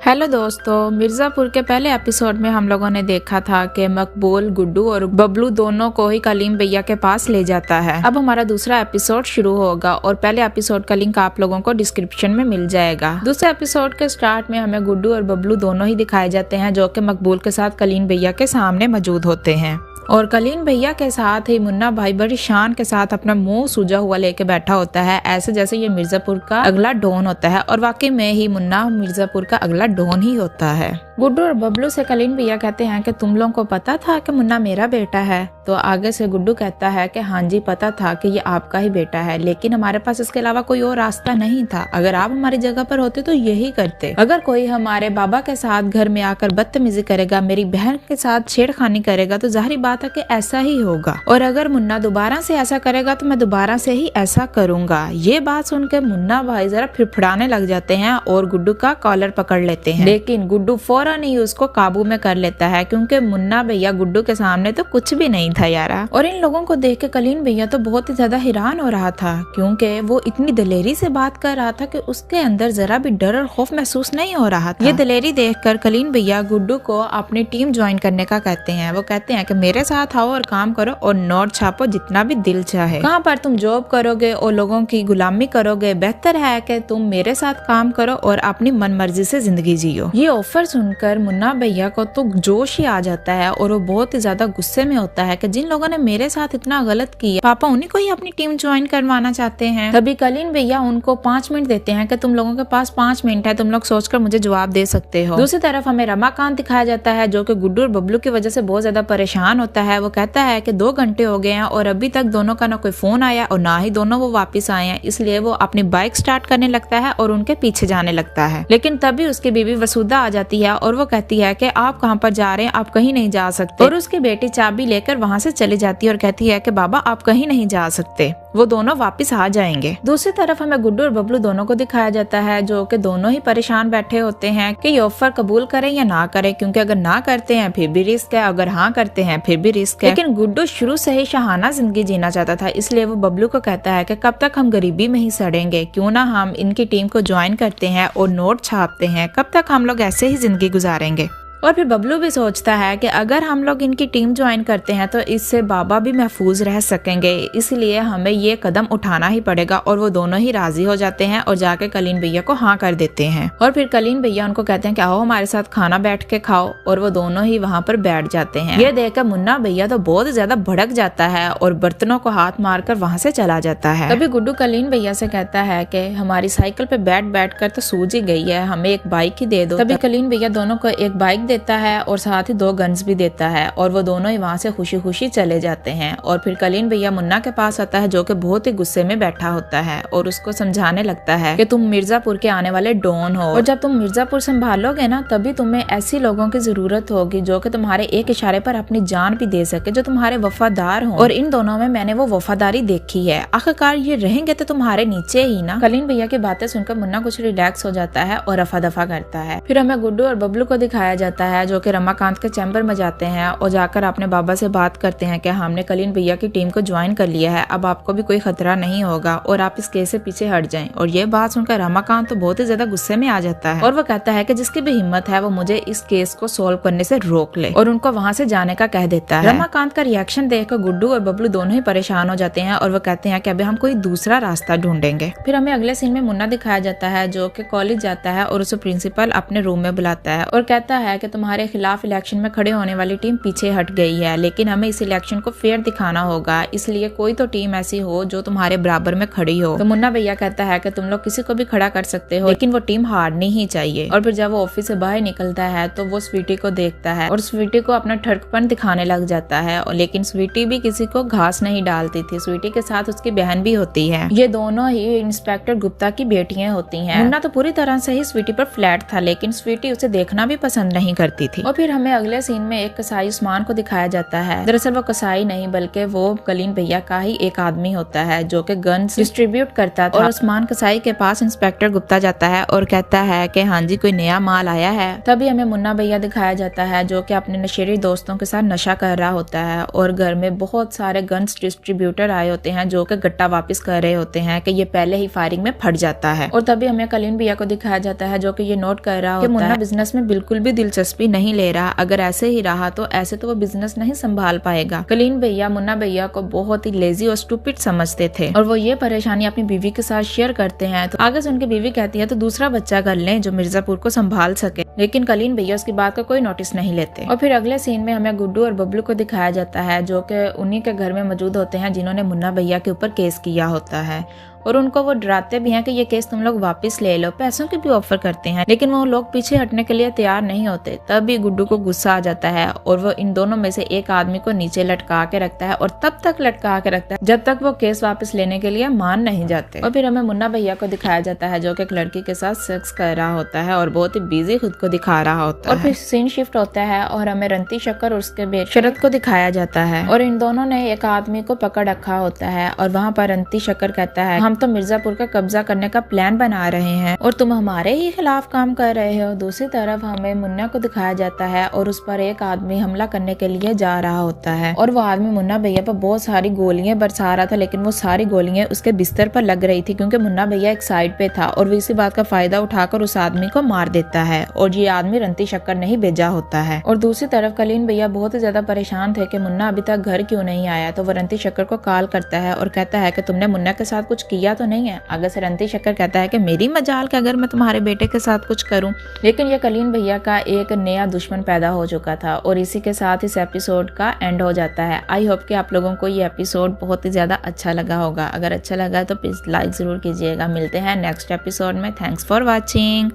Hello दोस्तों, मिर्जापुर के पहले एपिसोड में हम लोगों ने देखा था कि मकबूल गुड्डू और बबलू दोनों को ही कलीम भैया के पास ले जाता है। अब हमारा दूसरा एपिसोड शुरू होगा और पहले एपिसोड का लिंक आप लोगों को डिस्क्रिप्शन में मिल जाएगा। दूसरे एपिसोड के स्टार्ट में हमें गुड्डू और बबलू दोनों ही दिखाए जाते हैं जो कि मकबूल के साथ कलीम भैया के सामने मौजूद होते हैं और कलीम भैया के साथ ही मुन्ना भाई बड़ी शान के साथ अपना मुंह सूजा हुआ लेके बैठा होता है, ऐसे जैसे ये मिर्जापुर का अगला डॉन होता है। और वाकई में ही मुन्ना मिर्जापुर का अगला डॉन ही होता है। गुड्डू और बबलू से कलीम भैया कहते हैं कि तुम लोगों को पता था कि मुन्ना मेरा बेटा है? तो आगे से गुड्डू कहता है कि हाँ जी पता था कि ये आपका ही बेटा है, लेकिन हमारे पास इसके अलावा कोई और रास्ता नहीं था। अगर आप हमारी जगह पर होते तो यही करते। अगर कोई हमारे बाबा के साथ घर में आकर बदतमीजी करेगा, मेरी बहन के साथ छेड़खानी करेगा, तो जाहिर बात है कि ऐसा ही होगा। और अगर मुन्ना दोबारा से ऐसा करेगा तो मैं दोबारा से ही ऐसा करूंगा। ये बात सुनकर मुन्ना भाई जरा फिड़फड़ाने लग जाते हैं और गुड्डू का कॉलर पकड़ लेते हैं, लेकिन गुड्डू फौरन ही उसको काबू में कर लेता है क्योंकि मुन्ना भैया गुड्डू के सामने तो कुछ भी नहीं था यारा। और इन लोगों को देख के कलीम भैया तो बहुत ही ज्यादा हैरान हो रहा था क्योंकि वो इतनी दलेरी से बात कर रहा था कि उसके अंदर जरा भी डर और खौफ महसूस नहीं हो रहा था। ये दलेरी देखकर कलीम भैया गुड्डू को अपनी टीम ज्वाइन करने का कहते हैं। वो कहते हैं कि मेरे साथ आओ और काम करो और नोट छापो जितना भी दिल चाहे। कहाँ पर तुम जॉब करोगे और लोगों की गुलामी करोगे, बेहतर है कि तुम मेरे साथ काम करो और अपनी मनमर्जी से जिंदगी जियो। ये ऑफर सुनकर मुन्ना भैया को तो जोश ही आ जाता है और वो बहुत ही ज्यादा गुस्से में होता है कि जिन लोगों ने मेरे साथ इतना गलत किया, पापा उन्हीं को ही अपनी टीम ज्वाइन करवाना चाहते हैं। तभी कलीम भैया उनको 5 मिनट देते हैं कि तुम लोगों के पास 5 मिनट है, तुम लोग सोचकर मुझे जवाब दे सकते हो। दूसरी तरफ हमें रमाकांत दिखाया जाता है जो कि गुड्डू और बबलू की वजह से बहुत ज्यादा परेशान होता है। वो कहता है कि 2 घंटे हो गए हैं और अभी तक दोनों का ना कोई फोन आया और ना ही दोनों वो वापस आए हैं। इसलिए वो अपनी बाइक स्टार्ट करने लगता है और उनके पीछे जाने लगता है, लेकिन तभी उसकी बीवी वसुधा आ जाती है और वो कहती है कि आप कहाँ पर जा रहे हैं, आप कहीं नहीं जा सकते। और उसकी बेटी चाबी लेकर वहाँ से चली जाती है और कहती है कि बाबा आप कहीं नहीं जा सकते, वो दोनों वापस आ जाएंगे। दूसरी तरफ हमें गुड्डू और बबलू दोनों को दिखाया जाता है जो कि दोनों ही परेशान बैठे होते हैं कि ये ऑफर कबूल करें या ना करें, क्योंकि अगर ना करते हैं फिर भी रिस्क है, अगर हाँ करते हैं फिर भी रिस्क है। लेकिन गुड्डू शुरू से ही शहाना जिंदगी जीना चाहता था, इसलिए वो बबलू को कहता है कि कब तक हम गरीबी में ही सड़ेंगे, क्यों ना हम इनकी टीम को ज्वाइन करते हैं और नोट छापते हैं, कब तक हम लोग ऐसे ही जिंदगी गुजारेंगे। और फिर बबलू भी सोचता है कि अगर हम लोग इनकी टीम ज्वाइन करते हैं तो इससे बाबा भी महफूज रह सकेंगे, इसलिए हमें ये कदम उठाना ही पड़ेगा। और वो दोनों ही राजी हो जाते हैं और जाके कलीम भैया को हाँ कर देते हैं। और फिर कलीम भैया उनको कहते हैं कि आओ हमारे साथ खाना बैठ के खाओ, और वो दोनों ही वहाँ पर बैठ जाते हैं। ये देखकर मुन्ना भैया तो बहुत ज्यादा भड़क जाता है और बर्तनों को हाथ मारकर वहाँ से चला जाता है। तभी गुड्डू कलीम भैया से कहता है कि हमारी साइकिल पे बैठ कर तो सूझ ही गई है, हमें एक बाइक ही दे दो। तभी कलीम भैया दोनों को एक बाइक देता है और साथ ही 2 गन्स भी देता है और वो दोनों ही वहाँ से खुशी खुशी चले जाते हैं। और फिर कलीम भैया मुन्ना के पास आता है जो कि बहुत ही गुस्से में बैठा होता है और उसको समझाने लगता है कि तुम मिर्जापुर के आने वाले डॉन हो और जब तुम मिर्जापुर संभालोगे ना तभी तुम्हें ऐसी लोगों की जरूरत होगी जो कि तुम्हारे एक इशारे पर अपनी जान भी दे सके, जो तुम्हारे वफादार हो। और इन दोनों में मैंने वो वफादारी देखी है, आखिरकार ये रहेंगे तो तुम्हारे नीचे ही ना। कलीम भैया की बातें सुनकर मुन्ना कुछ रिलैक्स हो जाता है और रफा दफा करता है। फिर हमें गुड्डू और बबलू को दिखाया जाता है जो कि रमाकांत के चैम्बर में जाते हैं और जाकर अपने बाबा से बात करते हैं कि हमने कलीम भैया की टीम को ज्वाइन कर लिया है, अब आपको भी कोई खतरा नहीं होगा और आप इस केस से पीछे हट जाएं। और ये बात सुनकर रमाकांत तो बहुत ही ज्यादा गुस्से में आ जाता है और वो कहता है कि जिसकी भी हिम्मत है वो मुझे इस केस को सोल्व करने से रोक ले, और उनको वहाँ से जाने का कह देता है। रमाकांत का रिएक्शन देखकर गुड्डू और बबलू दोनों ही परेशान हो जाते हैं और वो कहते हैं कि अभी हम कोई दूसरा रास्ता ढूंढेंगे। फिर हमें अगले सीन में मुन्ना दिखाया जाता है जो कि कॉलेज जाता है और उसे प्रिंसिपल अपने रूम में बुलाता है और कहता है कि तुम्हारे खिलाफ इलेक्शन में खड़े होने वाली टीम पीछे हट गई है, लेकिन हमें इस इलेक्शन को फेयर दिखाना होगा, इसलिए कोई तो टीम ऐसी हो जो तुम्हारे बराबर में खड़ी हो। तो मुन्ना भैया कहता है कि तुम लोग किसी को भी खड़ा कर सकते हो, लेकिन वो टीम हारनी ही चाहिए। और फिर जब वो ऑफिस से बाहर निकलता है तो वो स्वीटी को देखता है और स्वीटी को अपना ठरकपन दिखाने लग जाता है, और लेकिन स्वीटी भी किसी को घास नहीं डालती थी। स्वीटी के साथ उसकी बहन भी होती है, ये दोनों ही इंस्पेक्टर गुप्ता की बेटियां होती हैं। मुन्ना तो पूरी तरह से ही स्वीटी पर फ्लैट था, लेकिन स्वीटी उसे देखना भी पसंद नहीं करती थी। और फिर हमें अगले सीन में एक कसाई उस्मान को दिखाया जाता है। दरअसल वो कसाई नहीं बल्कि वो कलीम भैया का ही एक आदमी होता है जो कि गन्स डिस्ट्रीब्यूट करता था। और उस्मान कसाई के पास इंस्पेक्टर गुप्ता जाता है और कहता है कि हाँ जी कोई नया माल आया है। तभी हमें मुन्ना भैया दिखाया जाता है जो कि अपने नशेड़ी दोस्तों के साथ नशा कर रहा होता है और घर में बहुत सारे गन्स डिस्ट्रीब्यूटर आए होते हैं जो कि गट्टा वापस कर रहे होते हैं कि ये पहले ही फायरिंग में फट जाता है। और तभी हमें कलीम भैया को दिखाया जाता है जो कि ये नोट कर रहा होता है कि मुन्ना बिजनेस में बिल्कुल भी दिलचस्पी नहीं ले रहा। अगर ऐसे ही रहा तो ऐसे तो वो बिजनेस नहीं संभाल पाएगा। कलीम भैया मुन्ना भैया को बहुत ही लेजी और स्टूपिड समझते थे और वो ये परेशानी अपनी बीवी के साथ शेयर करते हैं। तो आगे से उनकी बीवी कहती है तो दूसरा बच्चा कर लें जो मिर्जापुर को संभाल सके, लेकिन कलीम भैया उसकी बात का कोई नोटिस नहीं लेते। और फिर अगले सीन में हमें गुड्डू और बबलू को दिखाया जाता है जो कि उन्हीं के घर में मौजूद होते हैं जिन्होंने मुन्ना भैया के ऊपर केस किया होता है। और उनको वो डराते भी हैं कि ये केस तुम लोग वापस ले लो, पैसों की भी ऑफर करते हैं, लेकिन वो लोग पीछे हटने के लिए तैयार नहीं होते। तब भी गुड्डू को गुस्सा आ जाता है और वो इन दोनों में से एक आदमी को नीचे लटका के रखता है और तब तक लटका के रखता है जब तक वो केस वापस लेने के लिए मान नहीं जाते। और फिर हमें मुन्ना भैया को दिखाया जाता है जो कि एक लड़की के साथ सेक्स कर रहा होता है और बहुत ही बिजी खुद को दिखा रहा होता है। और फिर सीन शिफ्ट होता है और हमें रंती शक्कर और उसके बेटे शरद को दिखाया जाता है और इन दोनों ने एक आदमी को पकड़ रखा होता है। और वहाँ पर रंती शक्कर कहता है हम तो मिर्जापुर का कब्जा करने का प्लान बना रहे हैं और तुम हमारे ही खिलाफ काम कर रहे हो। दूसरी तरफ हमें मुन्ना को दिखाया जाता है और उस पर एक आदमी हमला करने के लिए जा रहा होता है और वो आदमी मुन्ना भैया पर बहुत सारी गोलियां बरसा रहा था, लेकिन वो सारी गोलियां उसके बिस्तर पर लग रही थी क्योंकि मुन्ना भैया एक साइड पे था और वो इसी बात का फायदा उठाकर उस आदमी को मार देता है और ये आदमी रंती शक्कर ने ही भेजा होता है। और दूसरी तरफ कलीम भैया बहुत ही ज्यादा परेशान थे कि मुन्ना अभी तक घर क्यों नहीं आया, तो वो रंती शक्कर को कॉल करता है और कहता है कि तुमने मुन्ना के साथ कुछ किया तो नहीं है। आगे से रंती शक्कर कहता है कि मेरी मजाल कि अगर मैं तुम्हारे बेटे के साथ कुछ करूं, लेकिन ये कलीम भैया का एक नया दुश्मन पैदा हो चुका था। और इसी के साथ इस एपिसोड का एंड हो जाता है। आई होप कि आप लोगों को ये एपिसोड बहुत ही ज्यादा अच्छा लगा होगा। अगर अच्छा लगा तो प्लीज लाइक जरूर कीजिएगा। मिलते हैं नेक्स्ट एपिसोड में। Thanks for watching.